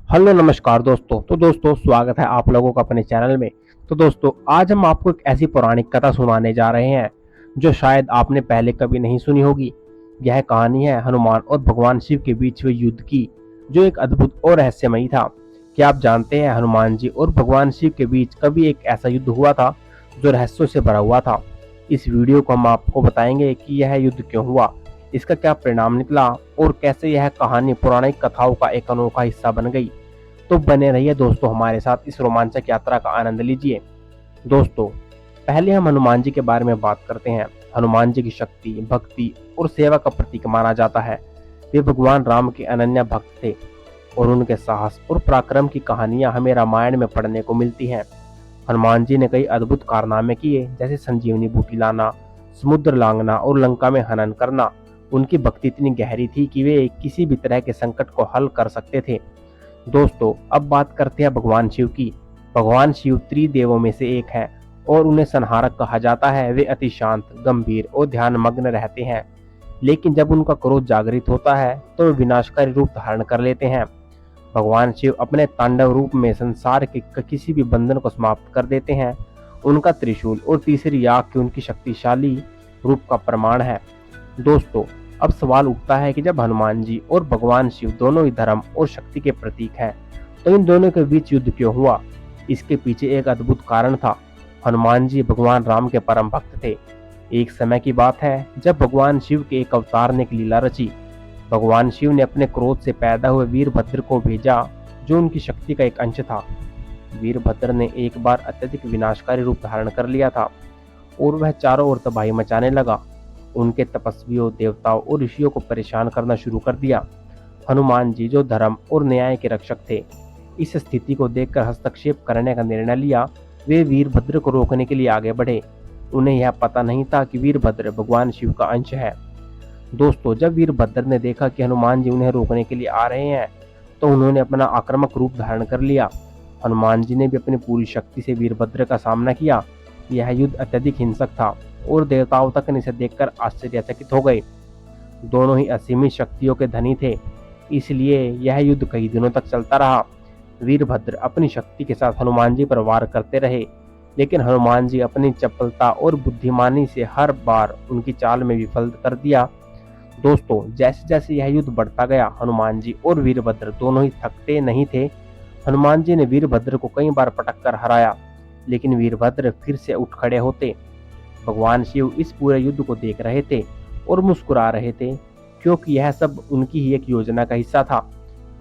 Hello नमस्कार दोस्तों। दोस्तों स्वागत है आप लोगों का अपने चैनल में। दोस्तों आज हम आपको एक ऐसी पौराणिक कथा सुनाने जा रहे हैं जो शायद आपने पहले कभी नहीं सुनी होगी। यह कहानी है हनुमान और भगवान शिव के बीच हुए युद्ध की, जो एक अद्भुत और रहस्यमयी था। क्या आप जानते हैं हनुमान जी और भगवान शिव के बीच कभी एक ऐसा युद्ध हुआ था जो रहस्यों से भरा हुआ था। इस वीडियो को हम आपको बताएंगे कि यह युद्ध क्यों हुआ, इसका क्या परिणाम निकला और कैसे यह कहानी पौराणिक कथाओं का एक अनोखा हिस्सा बन गई। तो बने रहिए दोस्तों हमारे साथ, इस रोमांचक यात्रा का आनंद लीजिए। दोस्तों पहले हम हनुमान जी के बारे में बात करते हैं। हनुमान जी की शक्ति, भक्ति और सेवा का प्रतीक माना जाता है। वे भगवान राम के अनन्य भक्त थे और उनके साहस और पराक्रम की कहानियां हमें रामायण में पढ़ने को मिलती हैं। हनुमान जी ने कई अद्भुत कारनामे किए, जैसे संजीवनी बूटी लाना, समुद्र लांघना और लंका में हनन करना। उनकी भक्ति इतनी गहरी थी कि वे किसी भी तरह के संकट को हल कर सकते थे। दोस्तों अब बात करते हैं भगवान शिव की। भगवान शिव त्रिदेवों में से एक हैं और उन्हें संहारक कहा जाता है। वे अति शांत, गंभीर और ध्यान मग्न रहते हैं, लेकिन जब उनका क्रोध जागृत होता है तो वे विनाशकारी रूप धारण कर लेते हैं। भगवान शिव अपने तांडव रूप में संसार के किसी भी बंधन को समाप्त कर देते हैं। उनका त्रिशूल और तीसरी आंख की उनकी शक्तिशाली रूप का प्रमाण है। दोस्तों अब सवाल उठता है कि जब हनुमान जी और भगवान शिव दोनों ही धर्म और शक्ति के प्रतीक हैं, तो इन दोनों के बीच युद्ध क्यों हुआ? इसके पीछे एक अद्भुत कारण था। हनुमान जी भगवान राम के परम भक्त थे। एक समय की बात है जब भगवान शिव के एक अवतार ने एक लीला रची। भगवान शिव ने अपने क्रोध से पैदा हुए वीरभद्र को भेजा, जो उनकी शक्ति का एक अंश था। वीरभद्र ने एक बार अत्यधिक विनाशकारी रूप धारण कर लिया था और वह चारों ओर तबाही मचाने लगा। उनके तपस्वियों, देवताओं और ऋषियों को परेशान करना शुरू कर दिया। हनुमान जी, जो धर्म और न्याय के रक्षक थे, इस स्थिति को देखकर हस्तक्षेप करने का निर्णय लिया। वे वीरभद्र को रोकने के लिए आगे बढ़े। उन्हें यह पता नहीं था कि वीरभद्र भगवान शिव का अंश है। दोस्तों जब वीरभद्र ने देखा कि हनुमान जी उन्हें रोकने के लिए आ रहे हैं, तो उन्होंने अपना आक्रामक रूप धारण कर लिया। हनुमान जी ने भी अपनी पूरी शक्ति से वीरभद्र का सामना किया। यह युद्ध अत्यधिक हिंसक था और देवताओं तक इसे देखकर आश्चर्यचकित हो गए। दोनों ही असीमित शक्तियों के धनी थे, इसलिए यह युद्ध कई दिनों तक चलता रहा। वीरभद्र अपनी शक्ति के साथ हनुमान जी पर वार करते रहे, लेकिन हनुमान जी अपनी चपलता और बुद्धिमानी से हर बार उनकी चाल में विफल कर दिया। दोस्तों जैसे जैसे यह युद्ध बढ़ता गया, हनुमान जी और वीरभद्र दोनों ही थकते नहीं थे। हनुमान जी ने वीरभद्र को कई बार पटक कर हराया, लेकिन वीरभद्र फिर से उठ खड़े होते। भगवान शिव इस पूरे युद्ध को देख रहे थे और मुस्कुरा रहे थे, क्योंकि यह सब उनकी ही एक योजना का हिस्सा था।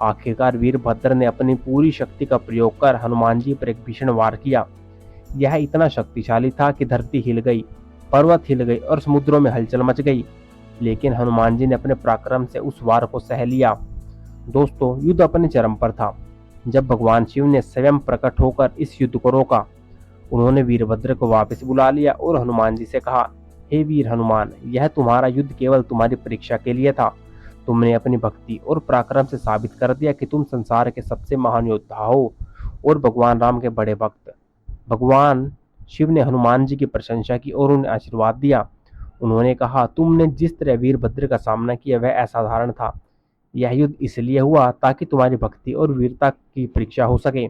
आखिरकार वीरभद्र ने अपनी पूरी शक्ति का प्रयोग कर हनुमान जी पर एक भीषण वार किया। यह इतना शक्तिशाली था कि धरती हिल गई, पर्वत हिल गई और समुद्रों में हलचल मच गई, लेकिन हनुमान जी ने अपने पराक्रम से उस वार को सह लिया। दोस्तों युद्ध अपने चरम पर था जब भगवान शिव ने स्वयं प्रकट होकर इस युद्ध को रोका। उन्होंने वीरभद्र को वापस बुला लिया और हनुमान जी से कहा, हे वीर हनुमान, यह तुम्हारा युद्ध केवल तुम्हारी परीक्षा के लिए था। तुमने अपनी भक्ति और पराक्रम से साबित कर दिया कि तुम संसार के सबसे महान योद्धा हो और भगवान राम के बड़े भक्त। भगवान शिव ने हनुमान जी की प्रशंसा की और उन्हें आशीर्वाद दिया। उन्होंने कहा, तुमने जिस तरह वीरभद्र का सामना किया वह असाधारण था। यह युद्ध इसलिए हुआ ताकि तुम्हारी भक्ति और वीरता की परीक्षा हो सके।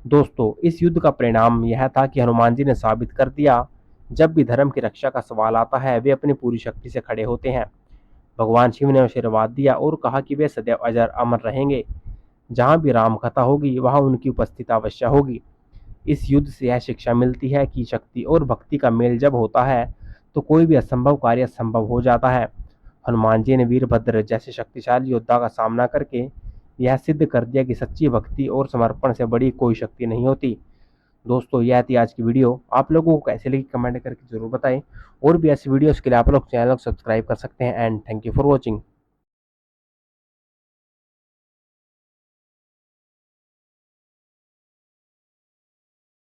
दोस्तों इस युद्ध का परिणाम यह था कि हनुमान जी ने साबित कर दिया, जब भी धर्म की रक्षा का सवाल आता है वे अपनी पूरी शक्ति से खड़े होते हैं। भगवान शिव ने आशीर्वाद दिया और कहा कि वे सदैव अजर अमर रहेंगे। जहां भी राम कथा होगी वहां उनकी उपस्थिति अवश्य होगी। इस युद्ध से यह शिक्षा मिलती है कि शक्ति और भक्ति का मेल जब होता है तो कोई भी असंभव कार्य संभव हो जाता है। हनुमान जी ने वीरभद्र जैसे शक्तिशाली योद्धा का सामना करके यह सिद्ध कर दिया कि सच्ची भक्ति और समर्पण से बड़ी कोई शक्ति नहीं होती। दोस्तों यह थी आज की वीडियो। आप लोगों को कैसे लगी कमेंट करके जरूर बताएं, और भी ऐसी वीडियोस के लिए आप लोग चैनल को सब्सक्राइब कर सकते हैं। And thank you for watching.